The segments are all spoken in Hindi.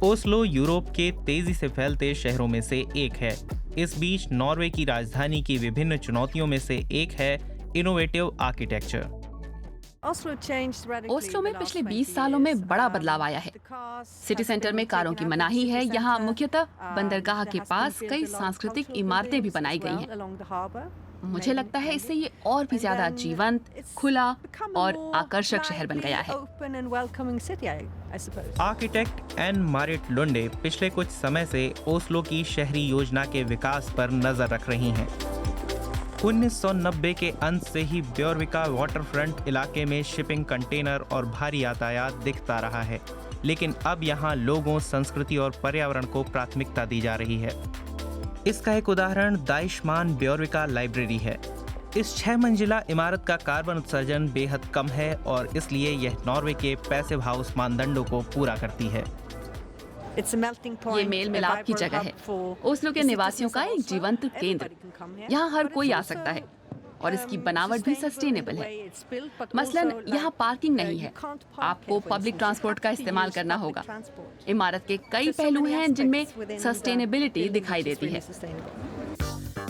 ओस्लो यूरोप के तेजी से फैलते शहरों में से एक है। इस बीच नॉर्वे की राजधानी की विभिन्न चुनौतियों में से एक है इनोवेटिव आर्किटेक्चर। ओस्लो में पिछले 20 सालों में बड़ा बदलाव आया है। सिटी सेंटर में कारों की मनाही है। यहाँ मुख्यतः बंदरगाह के पास कई सांस्कृतिक इमारतें भी बनाई गई हैं। मुझे लगता है इससे ये और भी ज्यादा जीवंत, खुला और आकर्षक शहर बन गया है। आर्किटेक्ट एन मारिट लुंडे पिछले कुछ समय से ओस्लो की शहरी योजना के विकास पर नजर रख रही हैं। 1990 के अंत से ही ब्योर्विका वाटरफ्रंट इलाके में शिपिंग कंटेनर और भारी यातायात दिखता रहा है, लेकिन अब यहाँ लोगों, संस्कृति और पर्यावरण को प्राथमिकता दी जा रही है। इसका एक उदाहरण दाइशमान ब्योर्विका लाइब्रेरी है। इस 6 मंजिला इमारत का कार्बन उत्सर्जन बेहद कम है और इसलिए यह नॉर्वे के पैसिव हाउस मानदंडों को पूरा करती है। ये मेल मिलाप की जगह है, ओस्लो के निवासियों का एक जीवंत केंद्र। यहाँ हर कोई आ सकता है और इसकी बनावट भी सस्टेनेबल है। मसलन यहाँ पार्किंग नहीं है, आपको पब्लिक ट्रांसपोर्ट का इस्तेमाल करना होगा। इमारत के कई पहलू हैं जिनमें सस्टेनेबिलिटी दिखाई देती है।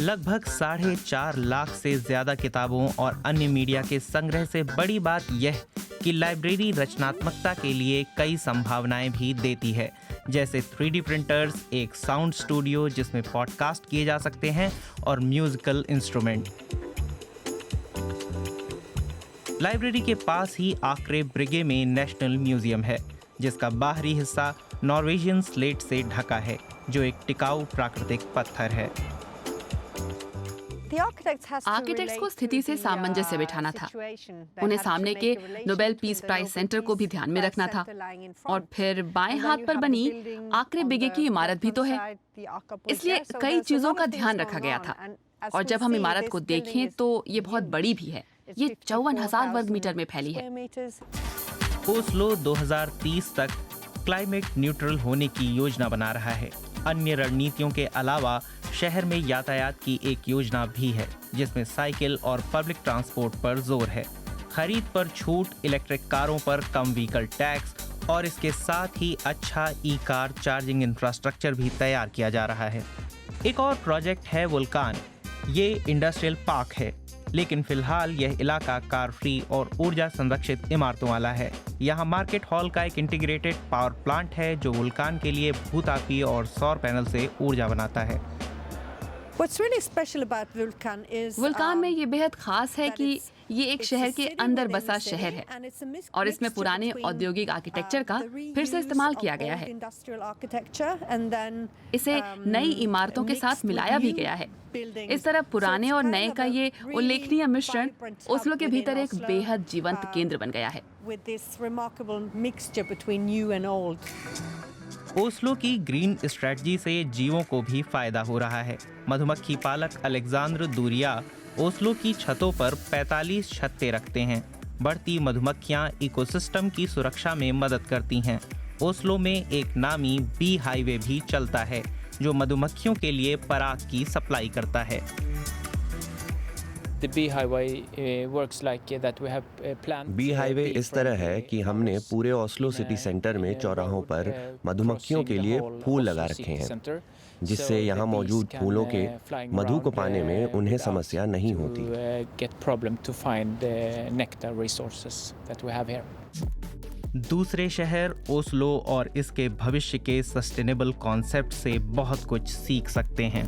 लगभग 4.5 लाख से ज्यादा किताबों और अन्य मीडिया के संग्रह से बड़ी बात यह कि लाइब्रेरी रचनात्मकता के लिए कई संभावनाएं भी देती है, जैसे 3D प्रिंटर्स, एक साउंड स्टूडियो जिसमें पॉडकास्ट किए जा सकते हैं और म्यूजिकल इंस्ट्रूमेंट। लाइब्रेरी के पास ही आक्रे ब्रिगे में नेशनल म्यूजियम है, जिसका बाहरी हिस्सा नॉर्वेजियन स्लेट से ढका है, जो एक टिकाऊ प्राकृतिक पत्थर है। आर्किटेक्ट्स को स्थिति से सामंजस्य बिठाना था। उन्हें सामने के नोबेल पीस प्राइज सेंटर को भी ध्यान में रखना था। और फिर बाएं हाथ पर बनी आक्रे ब्रिगे की इमारत भी तो है, इसलिए कई चीजों का ध्यान रखा गया था। और जब हम इमारत को देखें तो ये बहुत बड़ी भी है। ये 54,000 वर्ग मीटर में फैली है। ओस्लो 2030 तक क्लाइमेट न्यूट्रल होने की योजना बना रहा है। अन्य रणनीतियों के अलावा शहर में यातायात की एक योजना भी है, जिसमें साइकिल और पब्लिक ट्रांसपोर्ट पर जोर है। खरीद पर छूट, इलेक्ट्रिक कारों पर कम व्हीकल टैक्स और इसके साथ ही अच्छा ई-कार चार्जिंग इंफ्रास्ट्रक्चर भी तैयार किया जा रहा है। एक और प्रोजेक्ट है वुल्कान। ये इंडस्ट्रियल पार्क है, लेकिन फिलहाल यह इलाका कार फ्री और ऊर्जा संरक्षित इमारतों वाला है। यहाँ मार्केट हॉल का एक इंटीग्रेटेड पावर प्लांट है, जो वुल्कान के लिए भूतापीय और सौर पैनल से ऊर्जा बनाता है। वुल्कान में ये बेहद खास है कि ये एक शहर के अंदर बसा शहर है और इसमें पुराने औद्योगिक आर्किटेक्चर का फिर से इस्तेमाल किया गया है। इसे नई इमारतों के साथ मिलाया भी गया है। इस तरह पुराने और नए का ये उल्लेखनीय मिश्रण ओस्लो के भीतर एक बेहद जीवंत केंद्र बन गया है। ओस्लो की ग्रीन स्ट्रेटजी से जीवों को भी फायदा हो रहा है। मधुमक्खी पालक अलेक्जेंड्र दूरिया ओस्लो की छतों पर 45 छत्ते रखते हैं। बढ़ती मधुमक्खियां इकोसिस्टम की सुरक्षा में मदद करती हैं। ओस्लो में एक नामी बी हाईवे भी चलता है, जो मधुमक्खियों के लिए पराग की सप्लाई करता है। बी हाईवे इस तरह है कि हमने पूरे ओस्लो सिटी सेंटर में चौराहों पर मधुमक्खियों के लिए फूल लगा रखे हैं, जिससे यहाँ मौजूद फूलों के मधु को पाने में उन्हें समस्या नहीं होती। दूसरे शहर ओस्लो और इसके भविष्य के सस्टेनेबल कॉन्सेप्ट से बहुत कुछ सीख सकते हैं।